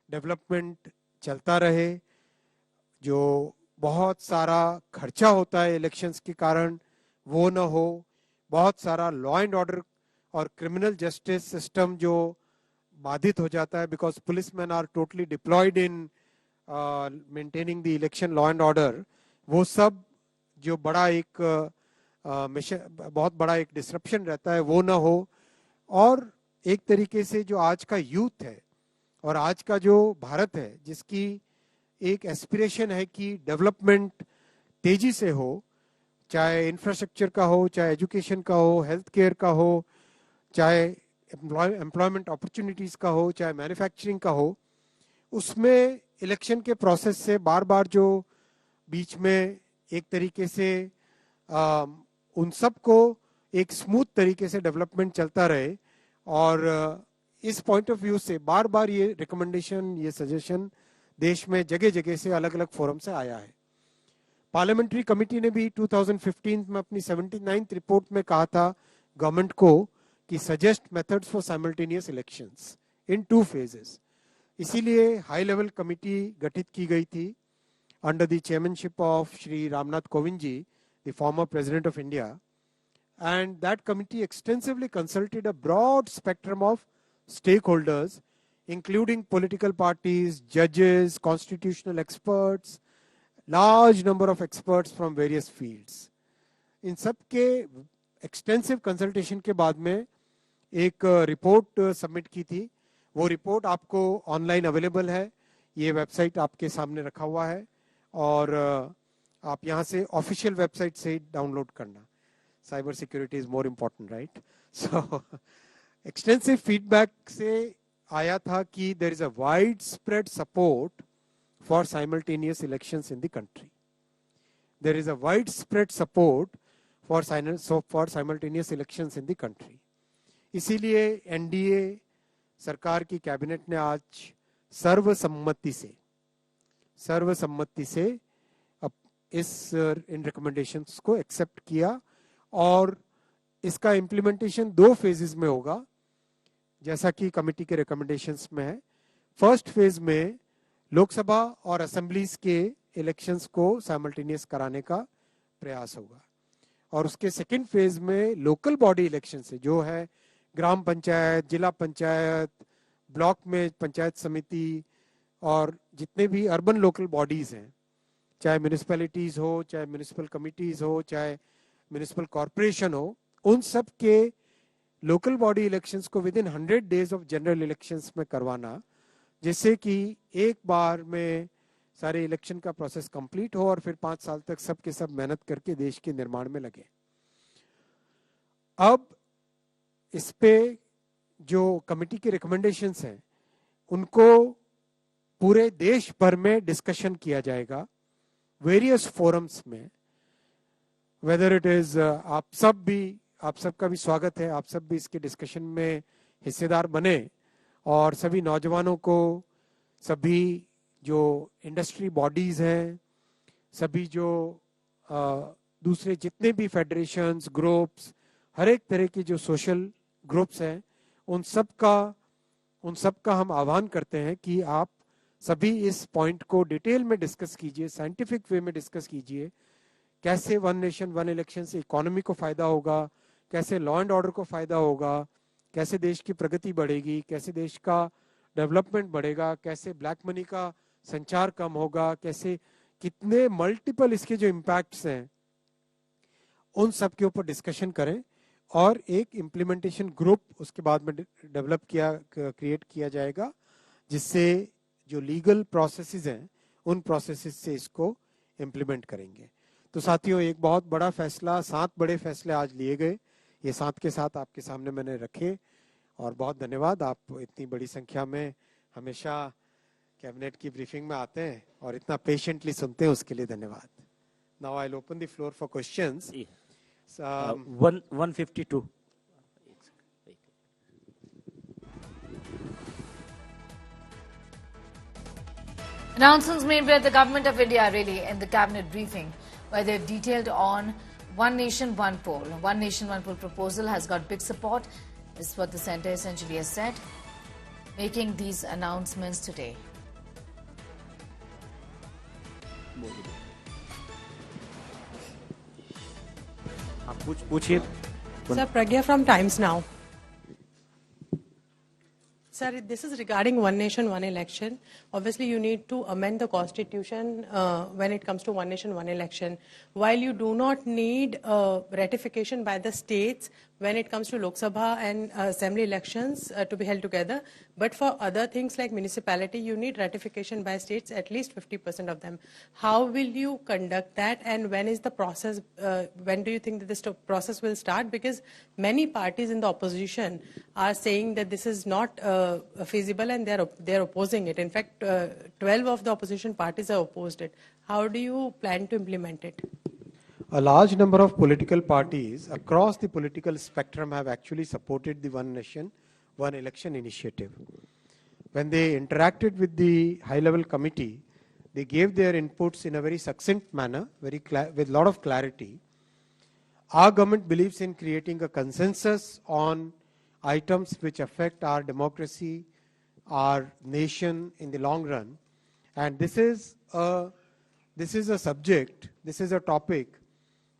Development चलता रहे, जो बहुत सारा खर्चा होता है इलेक्शंस के कारण वो ना हो, बहुत सारा लॉ एंड ऑर्डर और क्रिमिनल जस्टिस सिस्टम जो बाधित हो जाता है, because policemen are totally deployed in maintaining the election law and order, वो सब जो बड़ा एक बहुत बड़ा एक डिसरप्शन रहता है वो ना हो। और एक तरीके से जो आज का यूथ है और आज का जो भारत है, जिसकी एक एस्पिरेशन है कि डेवलपमेंट तेजी से हो, चाहे इंफ्रास्ट्रक्चर का हो, चाहे एजुकेशन का हो, हेल्थ केयर का हो, चाहे एम्प्लॉयमेंट अपॉर्चुनिटीज का हो, चाहे मैन्युफैक्चरिंग का हो, उसमें इलेक्शन के प्रोसेस से बार बार जो बीच में एक तरीके से उन सब को एक स्मूथ तरीके से डेवलपमेंट चलता रहे। और इस पॉइंट ऑफ व्यू से बार बार ये रिकमेंडेशन, ये सजेशन देश में जगह जगह से अलग अलग फोरम से आया है। पार्लियामेंट्री कमेटी ने भी 2015 में अपनी 79th रिपोर्ट में कहा था गवर्नमेंट को कि suggest methods for simultaneous elections in 2 phases। इसीलिए हाई लेवल कमेटी गठित की गई थी under the chairmanship of Shri Ramnath Kovind ji, the former president of India, and that committee extensively consulted a broad spectrum of stakeholders, including political parties, judges, constitutional experts, large number of experts from various fields. इन सब के extensive consultation के बाद में एक report submit की थी। वो report आपको ऑनलाइन अवेलेबल है, ये वेबसाइट आपके सामने रखा हुआ है और आप यहाँ से ऑफिशियल वेबसाइट से डाउनलोड करना। Cyber security is more important, right? So extensive feedback से आया था कि there is a wide spread support for simultaneous elections in the country. There is a wide spread support for simultaneous elections in the country. इसीलिए NDA सरकार की cabinet ने आज सर्वसम्मति से इन रिकमेंडेशंस को एक्सेप्ट किया और इसका इम्प्लीमेंटेशन 2 phases में होगा, जैसा कि कमेटी के रिकमेंडेशंस में है। फर्स्ट फेज में लोकसभा और असेंबलीज के इलेक्शंस को साइमल्टेनियस कराने का प्रयास होगा और उसके सेकंड फेज में लोकल बॉडी इलेक्शन से जो है ग्राम पंचायत, जिला पंचायत, ब्लॉक में पंचायत समिति और जितने भी अर्बन लोकल बॉडीज हैं, चाहे म्यूनिसिपैलिटीज हो, चाहे म्यूनिसिपल कमिटीज हो, चाहे म्यूनिसिपल कॉर्पोरेशन हो, उन सब के लोकल बॉडी इलेक्शंस को with in 100 days of general elections में करवाना, जिससे कि एक बार में सारे इलेक्शन का प्रोसेस कंप्लीट हो और फिर 5 साल तक सब के सब मेहनत करके देश के निर्माण में लगे। अब इस पे जो कमेटी के रिकमेंडेशंस हैं उनको पूरे देश भर में डिस्कशन किया जाएगा वेरियस फोरम्स में। वेदर इट इज आप सबका भी स्वागत है, आप सब भी इसके डिस्कशन में हिस्सेदार बने और सभी नौजवानों को, सभी जो इंडस्ट्री बॉडीज हैं, सभी जो दूसरे जितने भी फेडरेशंस, ग्रुप्स, हर एक तरह के जो सोशल ग्रुप्स हैं, उन सब का हम आह्वान करते हैं कि आप सभी इस पॉइंट को डिटेल में डिस्कस कीजिए, साइंटिफिक वे में डिस्कस कीजिए। कैसे वन नेशन वन इलेक्शन से इकोनॉमी को फायदा होगा, कैसे लॉ एंड ऑर्डर को फायदा होगा, कैसे देश की प्रगति बढ़ेगी, कैसे देश का डेवलपमेंट बढ़ेगा, कैसे ब्लैक मनी का संचार कम होगा, कैसे कितने मल्टीपल इसके जो इम्पैक्ट्स हैं उन सब के ऊपर डिस्कशन करें और एक इम्प्लीमेंटेशन ग्रुप उसके बाद में क्रिएट किया जाएगा, जिससे जो लीगल प्रोसेसेस हैं उन प्रोसेसेस से इसको इम्प्लीमेंट करेंगे। तो साथियों, एक बहुत बड़ा फैसला, 7 बड़े फैसले आज लिए गए, ये 7 के साथ आपके सामने मैंने रखे और बहुत धन्यवाद। आप इतनी बड़ी संख्या में हमेशा कैबिनेट की ब्रीफिंग में आते हैं और इतना पेशेंटली सुनते हैं, उसके लिए धन्यवाद। Now I will open the floor for questions. 152. Announcements made by the Government of India really in the cabinet briefing, where they've detailed on One Nation, One Poll. One Nation, One Poll proposal has got big support, is what the centre essentially has said, making these announcements today. आप पूछिए. Sir, Pragya from Times Now. Sir, this is regarding one nation, one election. Obviously, you need to amend the constitution when it comes to one nation, one election. While you do not need ratification by the states when it comes to Lok Sabha and assembly elections to be held together, but for other things like municipality, you need ratification by states, at least 50% of them. How will you conduct that, and when is the process? When do you think that this process will start? Because many parties in the opposition are saying that this is not feasible, and they're opposing it. In fact, 12 of the opposition parties have opposed it. How do you plan to implement it? A large number of political parties across the political spectrum have actually supported the One Nation, One Election initiative. When they interacted with the high-level committee, they gave their inputs in a very succinct manner, with a lot of clarity. Our government believes in creating a consensus on items which affect our democracy, our nation in the long run. And this is a subject, this is a topic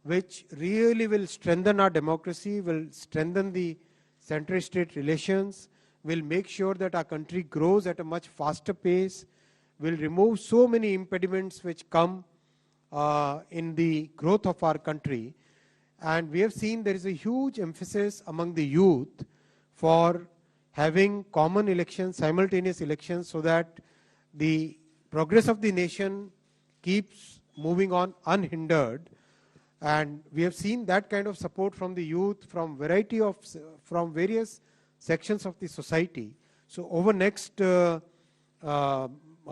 which really will strengthen our democracy, will strengthen the center-state relations, will make sure that our country grows at a much faster pace, will remove so many impediments which come in the growth of our country. And we have seen there is a huge emphasis among the youth for having common elections, simultaneous elections, so that the progress of the nation keeps moving on unhindered. And we have seen that kind of support from the youth, from various sections of the society. So over next a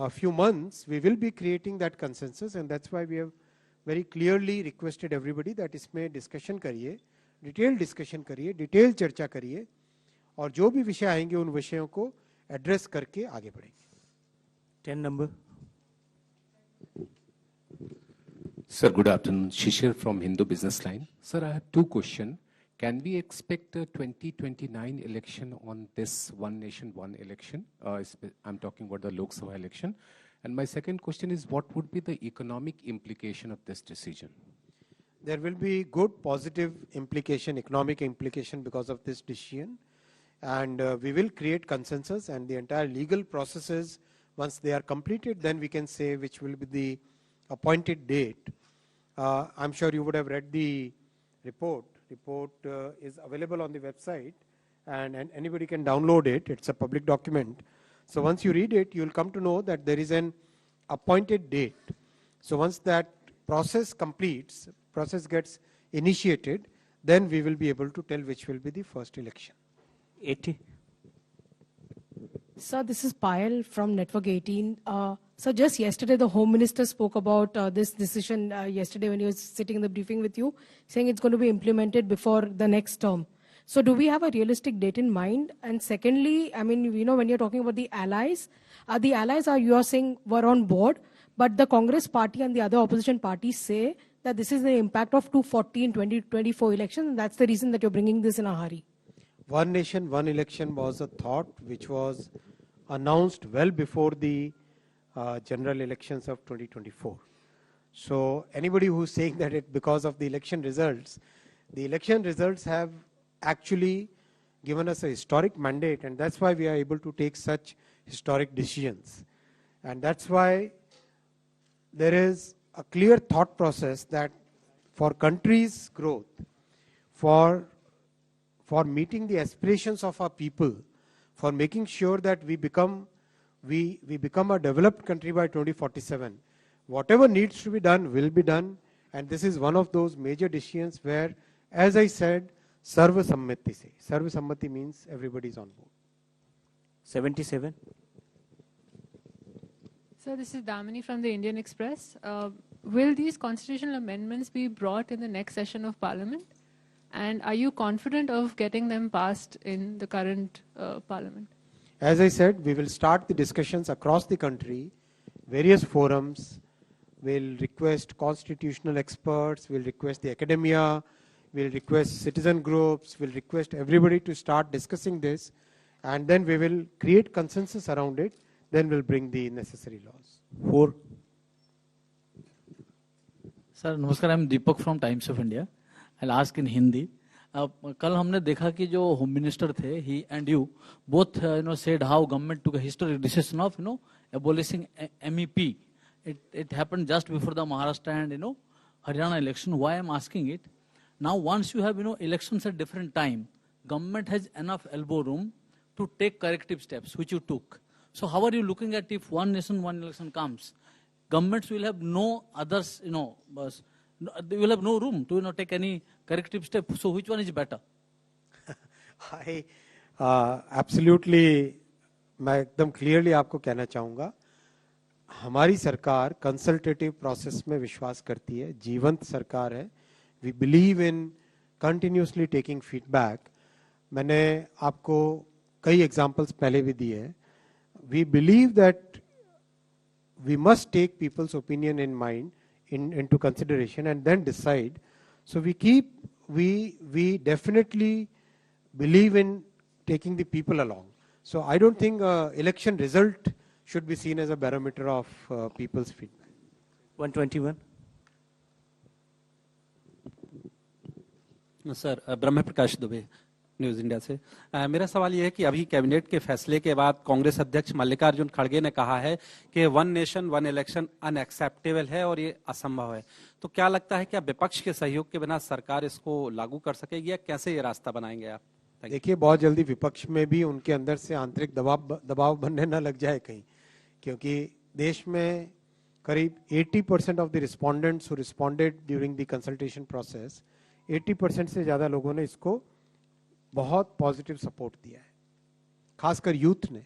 few months, we will be creating that consensus, and that's why we have very clearly requested everybody that इसमें discussion करिए, detailed discussion करिए, detailed चर्चा करिए, और जो भी विषय आएंगे उन विषयों को address करके आगे बढ़ेंगे. 10 number. Sir, good afternoon. Shishir from Hindu Business Line. Sir, I have two questions. Can we expect a 2029 election on this One Nation, One Election? I'm talking about the Lok Sabha election. And my second question is, what would be the economic implication of this decision? There will be good positive implication, economic implication because of this decision. And we will create consensus, and the entire legal processes, once they are completed, then we can say which will be the appointed date. I'm sure you would have read the report. Report is available on the website, and anybody can download it. It's a public document. So once you read it, you'll come to know that there is an appointed date. So once that process completes, process gets initiated, then we will be able to tell which will be the first election. 80. Sir, this is Payal from Network 18. So just yesterday, the Home Minister spoke about this decision yesterday when he was sitting in the briefing with you, saying it's going to be implemented before the next term. So do we have a realistic date in mind? And secondly, I mean, you know, when you're talking about the allies are, you are saying, were on board, but the Congress party and the other opposition parties say that this is the impact of 240 in 2024 elections, and that's the reason that you're bringing this in a hurry. One nation, one election was a thought which was announced well before the general elections of 2024. So anybody who's saying that it because of the election results have actually given us a historic mandate, and that's why we are able to take such historic decisions. And that's why there is a clear thought process that for country's growth, for meeting the aspirations of our people, for making sure that we become a developed country by 2047, whatever needs to be done will be done. And this is one of those major decisions where, as I said, Sarva Sammati se. Sarva Sammati means everybody is on board. 77. Sir, this is Damini from the Indian Express. Will these constitutional amendments be brought in the next session of Parliament? And are you confident of getting them passed in the current Parliament? As I said, we will start the discussions across the country, various forums. We'll request constitutional experts, we'll request the academia, we'll request citizen groups, we'll request everybody to start discussing this, and then we will create consensus around it, then we'll bring the necessary laws. 4. Sir नमस्कार, I am Deepak from Times of India. I ask in Hindi. कल हमने देखा कि जो home minister थे, he and you both said how government took a historic decision of abolishing MEP. It happened just before the Maharashtra and Haryana election. Why I'm asking it? Now once you have elections at different time, government has enough elbow room to take corrective steps, which you took. So how are you looking at if one nation, one election comes? Governments will have no others, they will have no room to take any corrective step. So which one is better? I absolutely, मैं एकदम clearly आपको कहना चाहूँगा, हमारी सरकार consultative process में विश्वास करती है, जीवंत सरकार है। We believe in continuously taking feedback. मैंने आपको कई एग्जांपल्स पहले भी दिए हैं। We believe that we must take people's opinion in mind, into consideration and then decide. So we definitely believe in taking the people along. So I don't think election result should be seen as a barometer of people's feedback. 121. Sir Brahma Prakash Dubey, news India से। मेरा सवाल यह है कि अभी cabinet के फैसले के बाद कांग्रेस अध्यक्ष मल्लिकार्जुन खड़गे ने कहा है कि one nation one election unacceptable है और ये असंभव है। तो क्या लगता है, क्या विपक्ष के सहयोग के बिना सरकार इसको लागू कर सकेगी या कैसे ये रास्ता बनाएंगे आप? देखिए, बहुत जल्दी विपक्ष में भी उनके अंदर से आंतरिक दबाव बनने न लग जाए कहीं, क्योंकि देश में करीब 80% of the respondents who responded during the consultation process, 80% से ज्यादा लोगों ने इसको बहुत पॉजिटिव सपोर्ट दिया है, खासकर यूथ ने।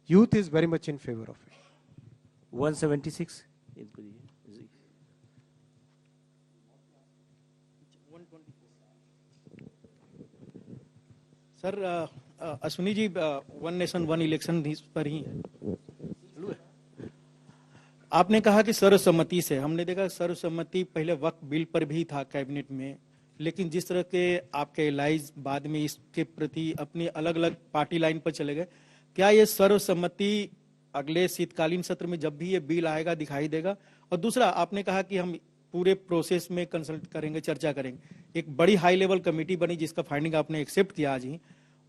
Youth is very much in favour of it. 176. Sir Ashwini ji, one nation one election पर ही है। आपने कहा कि सर्वसम्मति से, हमने देखा सर्वसम्मति पहले वक्त बिल पर भी था कैबिनेट में, लेकिन जिस तरह के आपके एलाइज बाद में इसके प्रति अपनी अलग अलग पार्टी लाइन पर चले गए, क्या ये सर्वसम्मति अगले शीतकालीन सत्र में जब भी ये बिल आएगा दिखाई देगा? और दूसरा, आपने कहा कि हम पूरे प्रोसेस में कंसल्ट करेंगे, चर्चा करेंगे। एक बड़ी हाई लेवल कमेटी बनी जिसका फाइंडिंग आपने एक्सेप्ट किया आज ही,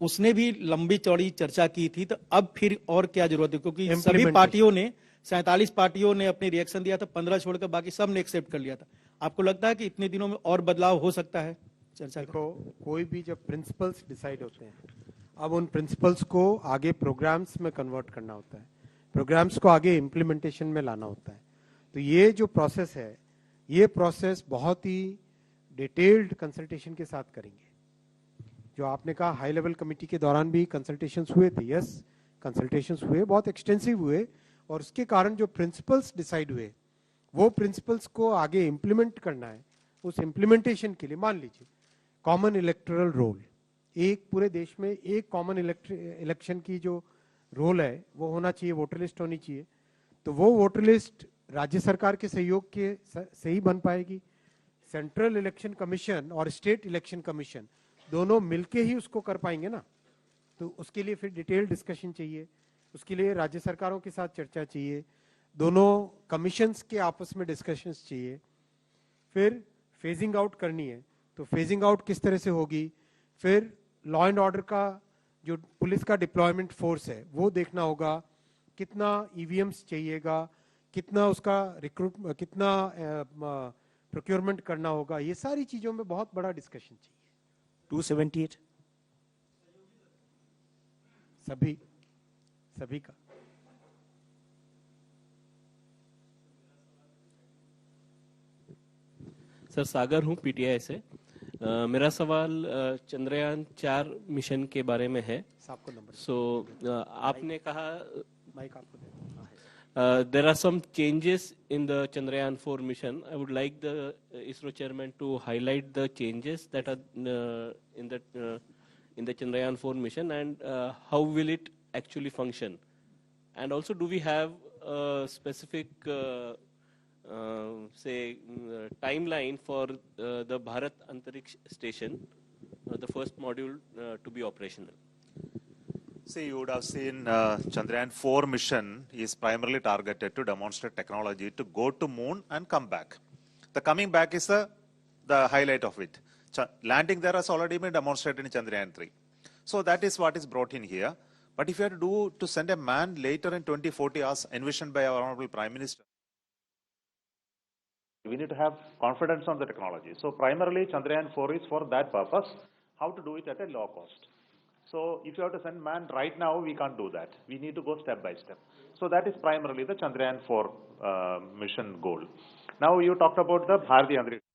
उसने भी लंबी चौड़ी चर्चा की थी। तो अब फिर और क्या जरूरत है, क्योंकि सभी पार्टियों ने 47 पार्टियों ने अपनी रिएक्शन दिया था, 15 छोड़कर बाकी सब ने एक्सेप्ट कर लिया था। आपको लगता है कि इतने दिनों में और बदलाव हो सकता है? चर्चा को कोई भी जब प्रिंसिपल्स डिसाइड होते हैं, अब उन प्रिंसिपल्स को आगे प्रोग्राम्स में कन्वर्ट करना होता है, प्रोग्राम्स को आगे इम्प्लीमेंटेशन में लाना होता है। तो ये जो प्रोसेस है, ये प्रोसेस बहुत ही डिटेल्ड कंसल्टेशन के साथ करेंगे। जो आपने कहा हाई लेवल कमेटी के दौरान भी कंसल्टेशंस हुए थे, यस कंसल्टेशंस हुए, बहुत एक्सटेंसिव हुए, और उसके कारण जो प्रिंसिपल्स डिसाइड हुए, वो प्रिंसिपल्स को आगे इम्प्लीमेंट करना है। उस इम्प्लीमेंटेशन के लिए मान लीजिए कॉमन इलेक्टोरल रोल, एक पूरे देश में एक कॉमन इलेक्शन की जो रोल है वो होना चाहिए, वोटर लिस्ट होनी चाहिए। तो वो वोटर लिस्ट राज्य सरकार के सहयोग के से ही बन पाएगी। सेंट्रल इलेक्शन कमीशन और स्टेट इलेक्शन कमीशन दोनों मिलके ही उसको कर पाएंगे ना। तो उसके लिए फिर डिटेल डिस्कशन चाहिए, उसके लिए राज्य सरकारों के साथ चर्चा चाहिए, दोनों कमीशंस के आपस में डिस्कशंस चाहिए, फिर फेजिंग आउट करनी है। तो फेजिंग आउट किस तरह से होगी, फिर लॉ एंड ऑर्डर का जो पुलिस का डिप्लॉयमेंट फोर्स है वो देखना होगा, कितना ईवीएम्स चाहिएगा, कितना उसका कितना प्रोक्योरमेंट करना होगा, ये सारी चीजों में बहुत बड़ा डिस्कशन चाहिए। 278. सभी का। सर सागर हूँ पीटीआई से। मेरा सवाल चंद्रयान 4 मिशन के बारे में है। आपने कहा there are some changes in the Chandrayaan 4 mission. I would like the ISRO chairman to highlight the changes that are in the Chandrayaan 4 mission, and how will it actually function? And also, do we have a specific timeline for the Bharat Antariksh Station, the first module to be operational? See, you would have seen Chandrayaan 4 mission is primarily targeted to demonstrate technology to go to moon and come back. The coming back is the highlight of it. Landing there has already been demonstrated in Chandrayaan 3. So that is what is brought in here. But if you have to send a man later in 2040 as envisioned by our Honorable Prime Minister, we need to have confidence on the technology. So primarily Chandrayaan 4 is for that purpose, how to do it at a low cost. So if you have to send man right now, we can't do that. We need to go step by step. So that is primarily the Chandrayaan 4 mission goal. Now you talked about the Bharati Antariksha.